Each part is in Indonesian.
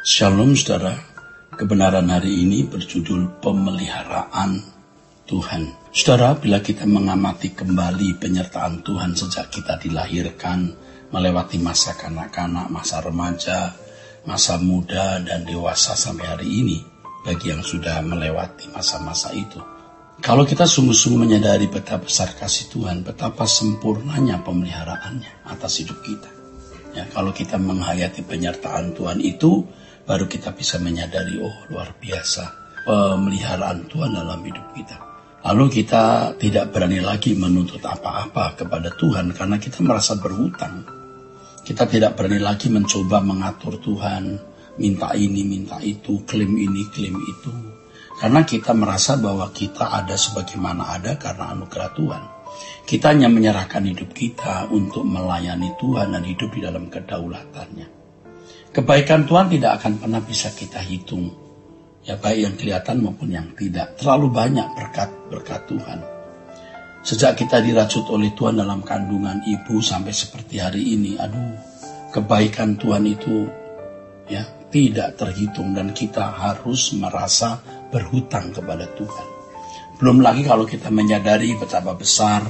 Shalom saudara, kebenaran hari ini berjudul pemeliharaan Tuhan. Saudara, bila kita mengamati kembali penyertaan Tuhan sejak kita dilahirkan, melewati masa kanak-kanak, masa remaja, masa muda dan dewasa sampai hari ini, bagi yang sudah melewati masa-masa itu. Kalau kita sungguh-sungguh menyadari betapa besar kasih Tuhan, betapa sempurnanya pemeliharaannya atas hidup kita. Ya, kalau kita menghayati penyertaan Tuhan itu, baru kita bisa menyadari, oh luar biasa pemeliharaan Tuhan dalam hidup kita. Lalu kita tidak berani lagi menuntut apa-apa kepada Tuhan karena kita merasa berhutang. Kita tidak berani lagi mencoba mengatur Tuhan, minta ini, minta itu, klaim ini, klaim itu. Karena kita merasa bahwa kita ada sebagaimana ada karena anugerah Tuhan. Kita hanya menyerahkan hidup kita untuk melayani Tuhan dan hidup di dalam kedaulatannya. Kebaikan Tuhan tidak akan pernah bisa kita hitung. Ya, baik yang kelihatan maupun yang tidak. Terlalu banyak berkat Tuhan. Sejak kita dirajut oleh Tuhan dalam kandungan ibu sampai seperti hari ini, kebaikan Tuhan itu ya tidak terhitung dan kita harus merasa berhutang kepada Tuhan. Belum lagi kalau kita menyadari betapa besar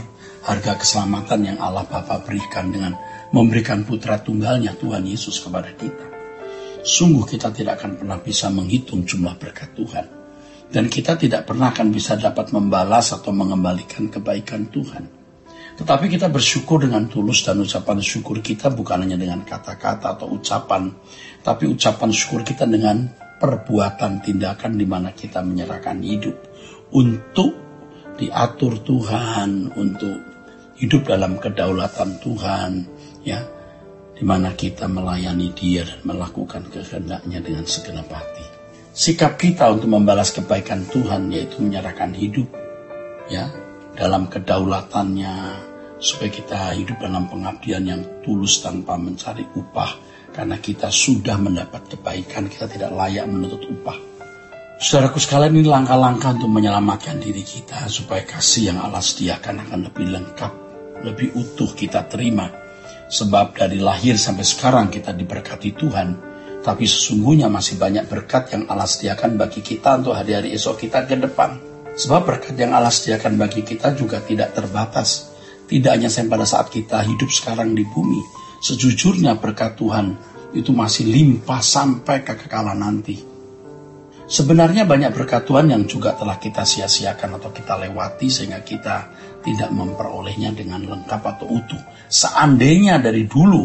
harga keselamatan yang Allah Bapa berikan dengan memberikan putra tunggalnya Tuhan Yesus kepada kita. Sungguh kita tidak akan pernah bisa menghitung jumlah berkat Tuhan. Dan kita tidak pernah akan bisa dapat membalas atau mengembalikan kebaikan Tuhan. Tetapi kita bersyukur dengan tulus dan ucapan syukur kita bukan hanya dengan kata-kata atau ucapan. Tapi ucapan syukur kita dengan perbuatan, tindakan di mana kita menyerahkan hidup. Untuk diatur Tuhan, untuk hidup dalam kedaulatan Tuhan, ya, di mana kita melayani Dia dan melakukan kehendaknya dengan segenap hati. Sikap kita untuk membalas kebaikan Tuhan yaitu menyerahkan hidup, ya, dalam kedaulatannya, supaya kita hidup dalam pengabdian yang tulus tanpa mencari upah, karena kita sudah mendapat kebaikan, kita tidak layak menuntut upah. Saudaraku sekalian, ini langkah-langkah untuk menyelamatkan diri kita supaya kasih yang Allah sediakan akan lebih lengkap, lebih utuh kita terima. Sebab dari lahir sampai sekarang kita diberkati Tuhan, tapi sesungguhnya masih banyak berkat yang Allah sediakan bagi kita untuk hari-hari esok kita ke depan. Sebab berkat yang Allah sediakan bagi kita juga tidak terbatas. Tidak hanya pada saat kita hidup sekarang di bumi. Sejujurnya berkat Tuhan itu masih limpah sampai kekekalan nanti. Sebenarnya banyak berkat Tuhan yang juga telah kita sia-siakan atau kita lewati sehingga kita tidak memperolehnya dengan lengkap atau utuh. Seandainya dari dulu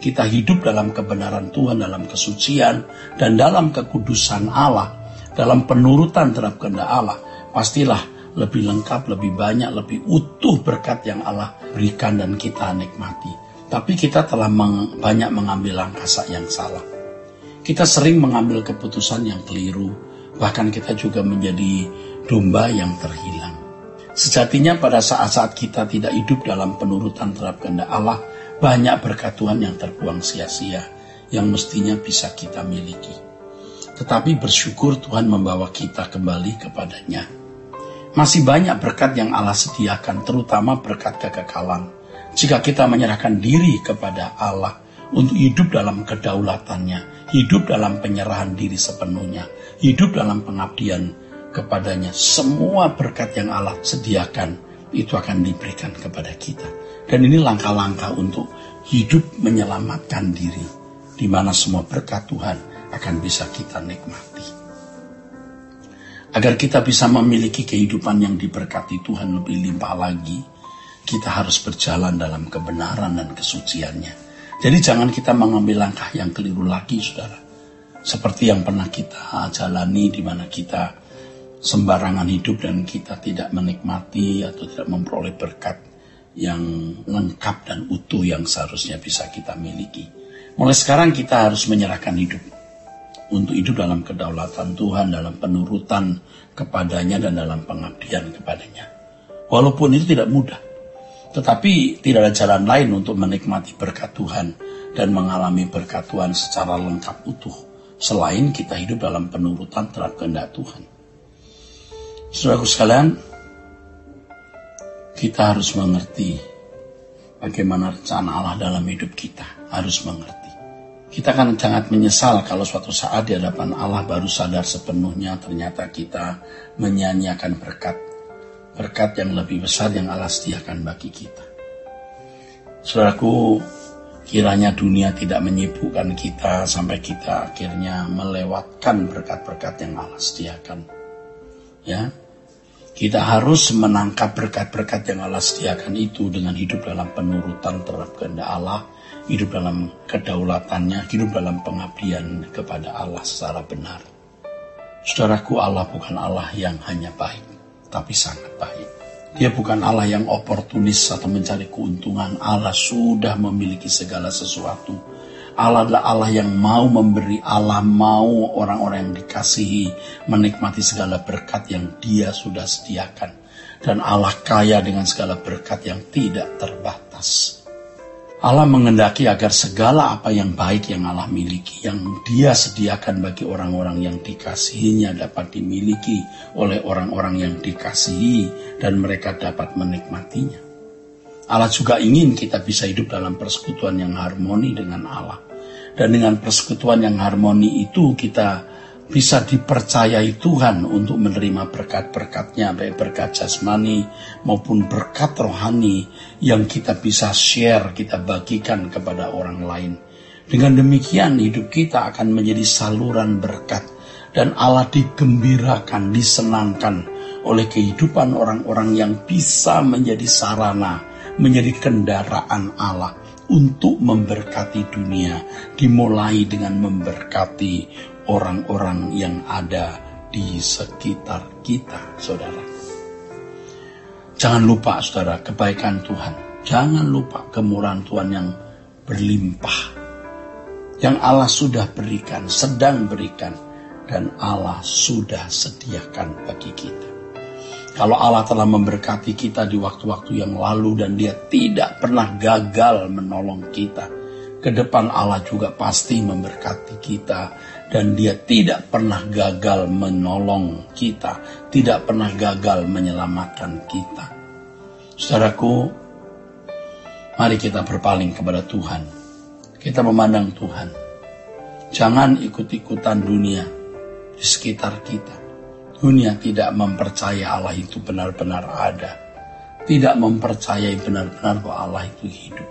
kita hidup dalam kebenaran Tuhan, dalam kesucian, dan dalam kekudusan Allah, dalam penurutan terhadap kehendak Allah, pastilah lebih lengkap, lebih banyak, lebih utuh berkat yang Allah berikan dan kita nikmati. Tapi kita telah banyak mengambil langkah yang salah. Kita sering mengambil keputusan yang keliru, bahkan kita juga menjadi domba yang terhilang. Sejatinya pada saat-saat kita tidak hidup dalam penurutan terhadap kehendak Allah, banyak berkat Tuhan yang terbuang sia-sia, yang mestinya bisa kita miliki. Tetapi bersyukur Tuhan membawa kita kembali kepadanya. Masih banyak berkat yang Allah sediakan, terutama berkat kekekalan. Jika kita menyerahkan diri kepada Allah, untuk hidup dalam kedaulatannya, hidup dalam penyerahan diri sepenuhnya, hidup dalam pengabdian kepadanya, semua berkat yang Allah sediakan itu akan diberikan kepada kita. Dan ini langkah-langkah untuk hidup menyelamatkan diri, di mana semua berkat Tuhan akan bisa kita nikmati. Agar kita bisa memiliki kehidupan yang diberkati Tuhan lebih limpah lagi, kita harus berjalan dalam kebenaran dan kesuciannya. Jadi jangan kita mengambil langkah yang keliru lagi, saudara. Seperti yang pernah kita jalani, di mana kita sembarangan hidup dan kita tidak menikmati atau tidak memperoleh berkat yang lengkap dan utuh yang seharusnya bisa kita miliki. Mulai sekarang kita harus menyerahkan hidup untuk hidup dalam kedaulatan Tuhan, dalam penurutan kepadanya dan dalam pengabdian kepadanya. Walaupun itu tidak mudah. Tetapi tidak ada jalan lain untuk menikmati berkat Tuhan dan mengalami berkat Tuhan secara lengkap utuh, selain kita hidup dalam penurutan terhadap kehendak Tuhan. Saudaraku sekalian, kita harus mengerti bagaimana rencana Allah dalam hidup kita. Harus mengerti. Kita akan sangat menyesal kalau suatu saat di hadapan Allah baru sadar sepenuhnya ternyata kita menyanyiakan berkat yang lebih besar yang Allah sediakan bagi kita. Saudaraku, kiranya dunia tidak menyibukkan kita sampai kita akhirnya melewatkan berkat-berkat yang Allah sediakan. Ya, kita harus menangkap berkat-berkat yang Allah sediakan itu dengan hidup dalam penurutan terhadap kehendak Allah, hidup dalam kedaulatannya, hidup dalam pengabdian kepada Allah secara benar. Saudaraku, Allah bukan Allah yang hanya baik, tapi sangat baik. Dia bukan Allah yang oportunis atau mencari keuntungan. Allah sudah memiliki segala sesuatu. Allah adalah Allah yang mau memberi. Allah mau orang-orang yang dikasihi menikmati segala berkat yang Dia sudah sediakan. Dan Allah kaya dengan segala berkat yang tidak terbatas. Allah mengendaki agar segala apa yang baik yang Allah miliki, yang Dia sediakan bagi orang-orang yang dikasihinya dapat dimiliki oleh orang-orang yang dikasihi dan mereka dapat menikmatinya. Allah juga ingin kita bisa hidup dalam persekutuan yang harmoni dengan Allah. Dan dengan persekutuan yang harmoni itu kita bisa dipercayai Tuhan untuk menerima berkat-berkatnya, baik berkat jasmani maupun berkat rohani yang kita bisa share, kita bagikan kepada orang lain. Dengan demikian hidup kita akan menjadi saluran berkat dan Allah digembirakan, disenangkan oleh kehidupan orang-orang yang bisa menjadi sarana, menjadi kendaraan Allah untuk memberkati dunia, dimulai dengan memberkati orang-orang yang ada di sekitar kita, saudara. Jangan lupa, saudara, kebaikan Tuhan. Jangan lupa kemurahan Tuhan yang berlimpah, yang Allah sudah berikan, sedang berikan, dan Allah sudah sediakan bagi kita. Kalau Allah telah memberkati kita di waktu-waktu yang lalu dan Dia tidak pernah gagal menolong kita, ke depan Allah juga pasti memberkati kita dan Dia tidak pernah gagal menolong kita, tidak pernah gagal menyelamatkan kita. Saudaraku, mari kita berpaling kepada Tuhan. Kita memandang Tuhan. Jangan ikut-ikutan dunia di sekitar kita. Dunia tidak mempercaya Allah itu benar-benar ada. Tidak mempercayai benar-benar bahwa Allah itu hidup.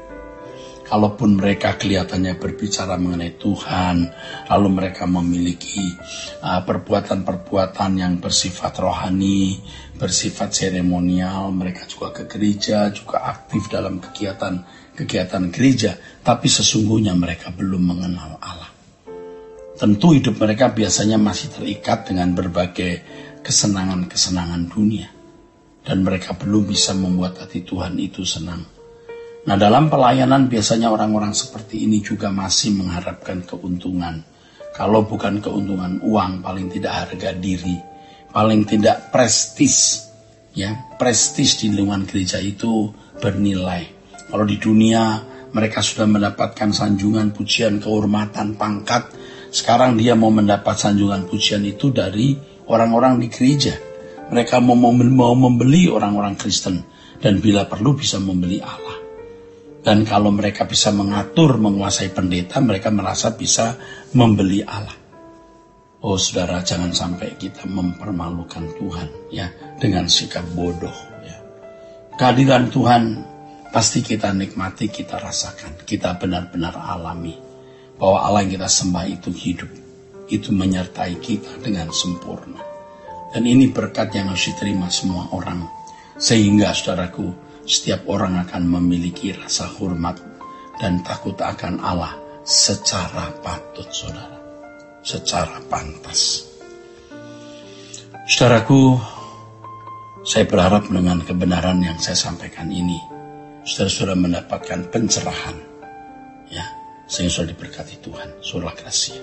Kalaupun mereka kelihatannya berbicara mengenai Tuhan, lalu mereka memiliki perbuatan-perbuatan yang bersifat rohani, bersifat seremonial, mereka juga ke gereja, juga aktif dalam kegiatan gereja, tapi sesungguhnya mereka belum mengenal Allah. Tentu hidup mereka biasanya masih terikat dengan berbagai kesenangan-kesenangan dunia. Dan mereka belum bisa membuat hati Tuhan itu senang. Nah, dalam pelayanan biasanya orang-orang seperti ini juga masih mengharapkan keuntungan. Kalau bukan keuntungan uang, paling tidak harga diri. Paling tidak prestis. Ya, prestis di lingkungan gereja itu bernilai. Kalau di dunia mereka sudah mendapatkan sanjungan, pujian, kehormatan, pangkat. Sekarang dia mau mendapat sanjungan pujian itu dari orang-orang di gereja. Mereka mau membeli orang-orang Kristen. Dan bila perlu bisa membeli Allah. Dan kalau mereka bisa mengatur, menguasai pendeta, mereka merasa bisa membeli Allah. Oh saudara, jangan sampai kita mempermalukan Tuhan ya dengan sikap bodoh. Ya. Kehadiran Tuhan pasti kita nikmati, kita rasakan. Kita benar-benar alami. Bahwa Allah yang kita sembah itu hidup. Itu menyertai kita dengan sempurna. Dan ini berkat yang harus diterima semua orang. Sehingga saudaraku, setiap orang akan memiliki rasa hormat dan takut akan Allah secara patut, saudara. Secara pantas. Saudaraku, saya berharap dengan kebenaran yang saya sampaikan ini, saudara-saudara mendapatkan pencerahan. Ya. Sehingga sudah diberkati Tuhan. Surah Gracia.